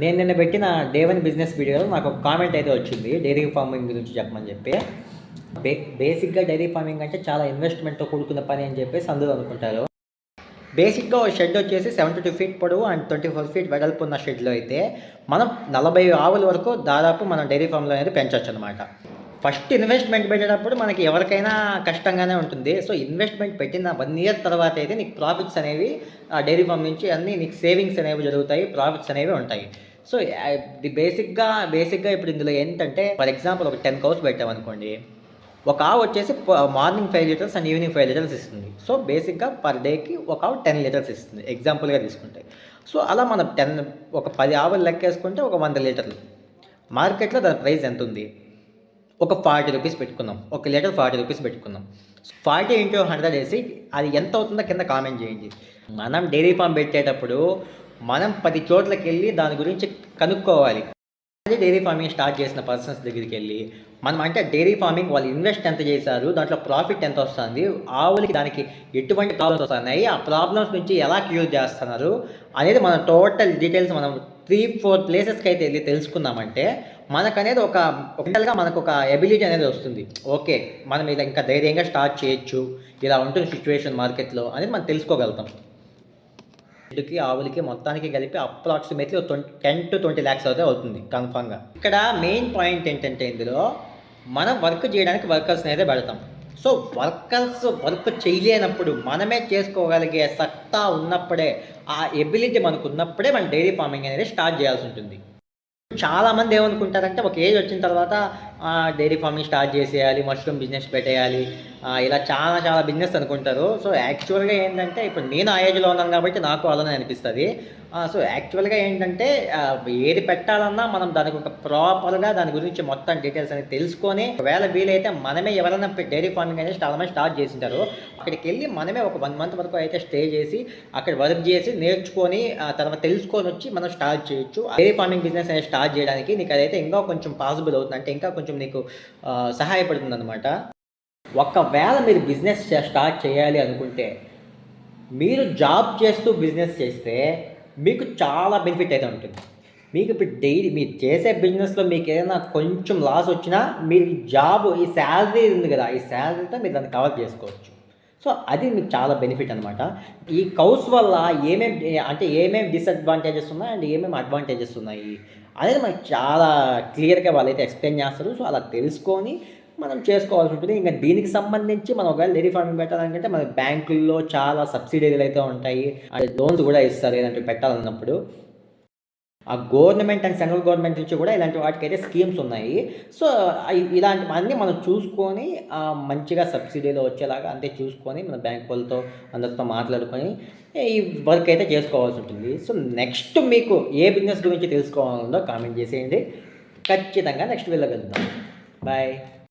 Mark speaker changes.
Speaker 1: నేను నిన్న పెట్టిన డే 1 బిజినెస్ వీడియోలో నాకు ఒక కామెంట్ అయితే వచ్చింది డైరీ ఫార్మింగ్ గురించి చెప్పమని చెప్పి. బేసిక్‌గా డైరీ ఫార్మింగ్ అంటే చాలా ఇన్వెస్ట్‌మెంట్‌తో కూడుకున్న పని అని చెప్పేసి అందరూ అనుకుంటారు. బేసిక్‌గా ఓ షెడ్ వచ్చేసి 72 ఫీట్ పొడవు అండ్ 24 ఫీట్ వెడల్పు ఉన్న షెడ్‌లో అయితే మనం 40 ఆవుల వరకు దాదాపు మనం డైరీ ఫార్మ్‌లో అనేది పెంచొచ్చనమాట. ఫస్ట్ ఇన్వెస్ట్మెంట్ పెట్టేటప్పుడు మనకి ఎవరికైనా కష్టంగానే ఉంటుంది. సో, ఇన్వెస్ట్మెంట్ పెట్టిన 1 ఇయర్ తర్వాత అయితే నీకు ప్రాఫిట్స్ అనేవి డైరీ ఫార్మ్ నుంచి అన్నీ నీకు సేవింగ్స్ అనేవి జరుగుతాయి. ప్రాఫిట్స్ అనేవి ఉంటాయి. సో, ఇది బేసిక్‌గా ఇప్పుడు ఇందులో ఏంటంటే ఫర్ ఎగ్జాంపుల్ ఒక 10 కౌస్ పెట్టామనుకోండి. ఒక ఆవు వచ్చేసి morning 5 litres and evening 5 litres ఇస్తుంది. సో, బేసిక్‌గా పర్ డేకి ఒక ఆవు 10 లీటర్స్ ఇస్తుంది ఎగ్జాంపుల్‌గా తీసుకుంటే. సో, అలా మనం ఒక 10 ఆవులు లెక్కేసుకుంటే ఒక 100 లీటర్లు. మార్కెట్‌లో దాని ప్రైస్ ఎంతుంది? ఒక 40 రూపీస్ పెట్టుకుందాం. ఒక లీటర్ 40 రూపీస్ పెట్టుకుందాం. 40 ఇంటూ 100 వేసి అది ఎంత అవుతుందో కింద కామెంట్ చేయండి. మనం డైరీ ఫార్మ్ పెట్టేటప్పుడు మనం 10 చోట్లకెళ్ళి దాని గురించి కనుక్కోవాలి. అదే డైరీ ఫార్మింగ్ స్టార్ట్ చేసిన పర్సన్స్ దగ్గరికెళ్ళి మనం అంటే డైరీ ఫార్మింగ్ వాళ్ళు ఇన్వెస్ట్ ఎంత చేశారు, దాంట్లో ప్రాఫిట్ ఎంత వస్తుంది, ఆవులకి దానికి ఎటువంటి ప్రాబ్లమ్స్ వస్తున్నాయి, ఆ ప్రాబ్లమ్స్ నుంచి ఎలా క్యూర్ చేస్తున్నారు అనేది మనం టోటల్ డీటెయిల్స్ మనం 3-4 ప్లేసెస్కి అయితే వెళ్ళి తెలుసుకున్నామంటే మనకనేది ఒక మెంటల్గా మనకు ఒక ఎబిలిటీ అనేది వస్తుంది. ఓకే, మనం ఇలా ఇంకా ధైర్యంగా స్టార్ట్ చేయొచ్చు, ఇలా ఉంటుంది సిచ్యువేషన్ మార్కెట్లో అనేది మనం తెలుసుకోగలుగుతాం. షెడ్‌కి, ఆవులకి మొత్తానికి కలిపి అప్రాక్సిమేట్లీ 10-20 లాక్స్ అయితే అవుతుంది కన్ఫర్మ్‌గా. ఇక్కడ మెయిన్ పాయింట్ ఏంటంటే ఇందులో మనం వర్క్ చేయడానికి వర్కర్స్‌ని అయితే పెడతాం. సో, వర్క్ చేయలేనప్పుడు మనమే చేసుకోగలిగే సత్తా ఉన్నప్పుడే, ఆ ఎబిలిటీ మనకున్నప్పుడే మనం డైరీ ఫార్మింగ్ అనేది స్టార్ట్ చేయాల్సి ఉంటుంది. చాలామంది ఏమనుకుంటారంటే ఒక ఏజ్ వచ్చిన తర్వాత డైరీ ఫార్మింగ్ స్టార్ట్ చేసేయాలి, మష్రూమ్ బిజినెస్ పెట్టేయాలి, ఇలా చాలా బిజినెస్ అనుకుంటారు. సో, యాక్చువల్‌గా ఏంటంటే ఇప్పుడు నేను ఆ ఏజ్‌లో ఉన్నాను కాబట్టి నాకు అలానే అనిపిస్తుంది. సో, యాక్చువల్‌గా ఏంటంటే ఏది పెట్టాలన్నా మనం దానికి ఒక ప్రాపర్‌గా దాని గురించి మొత్తం డీటెయిల్స్ అనేది తెలుసుకొని ఒకవేళ వీలైతే మనమే ఎవరైనా డైరీ ఫార్మింగ్ అనేది చాలామంది స్టార్ట్ చేసింటారు. అక్కడికెళ్ళి మనమే ఒక 1 మంత్ వరకు అయితే స్టే చేసి అక్కడ వర్క్ చేసి నేర్చుకొని తర్వాత తెలుసుకొని వచ్చి మనం స్టార్ట్ చేయొచ్చు. డైరీ ఫార్మింగ్ బిజినెస్ అనేది స్టార్ట్ చేయడానికి నీకు అదైతే ఇంకా కొంచెం పాసిబుల్ అవుతుంది. అంటే ఇంకా కొంచెం నీకు సహాయపడుతుందన్నమాట. ఒకవేళ మీరు బిజినెస్ స్టార్ట్ చేయాలి అనుకుంటే మీరు జాబ్ చేస్తూ బిజినెస్ చేస్తే మీకు చాలా బెనిఫిట్ అయితే ఉంటుంది. మీకు ఇప్పుడు డైలీ మీరు చేసే బిజినెస్‌లో మీకు ఏదైనా కొంచెం లాస్ వచ్చినా మీరు ఈ శాలరీ ఉంది కదా! ఈ శాలరీతో మీరు దాన్ని కవర్ చేసుకోవచ్చు. సో, అది మీకు చాలా బెనిఫిట్ అనమాట. ఈ కౌస్ వల్ల ఏమేమి డిసడ్వాంటేజెస్ ఉన్నాయి అండ్ ఏమేమి అడ్వాంటేజెస్ ఉన్నాయి అనేది మనకు చాలా క్లియర్‌గా వాళ్ళైతే ఎక్స్‌ప్లెయిన్ చేస్తారు. సో, అలా తెలుసుకొని మనం చేసుకోవాల్సి ఉంటుంది. ఇంక దీనికి సంబంధించి మనం ఒకవేళ డైరీ ఫార్మింగ్ పెట్టాలనుకుంటే మన బ్యాంకుల్లో చాలా సబ్సిడీలు అయితే ఉంటాయి. అంటే లోన్స్ కూడా ఇస్తారు ఇలాంటివి పెట్టాలన్నప్పుడు. ఆ గవర్నమెంట్ అండ్ సెంట్రల్ గవర్నమెంట్ నుంచి కూడా ఇలాంటి వాటికైతే స్కీమ్స్ ఉన్నాయి. సో, ఇలాంటివన్నీ మనం చూసుకొని మంచిగా సబ్సిడీలో వచ్చేలాగా అంతే చూసుకొని మన బ్యాంక్ వాళ్ళతో అందరితో మాట్లాడుకొని ఈ వర్క్ అయితే చేసుకోవాల్సి ఉంటుంది. సో, నెక్స్ట్ మీకు ఏ బిజినెస్ గురించి తెలుసుకోవాలో కామెంట్ చేసేయండి. ఖచ్చితంగా నెక్స్ట్ వీడియోలో కలుద్దాం. బాయ్.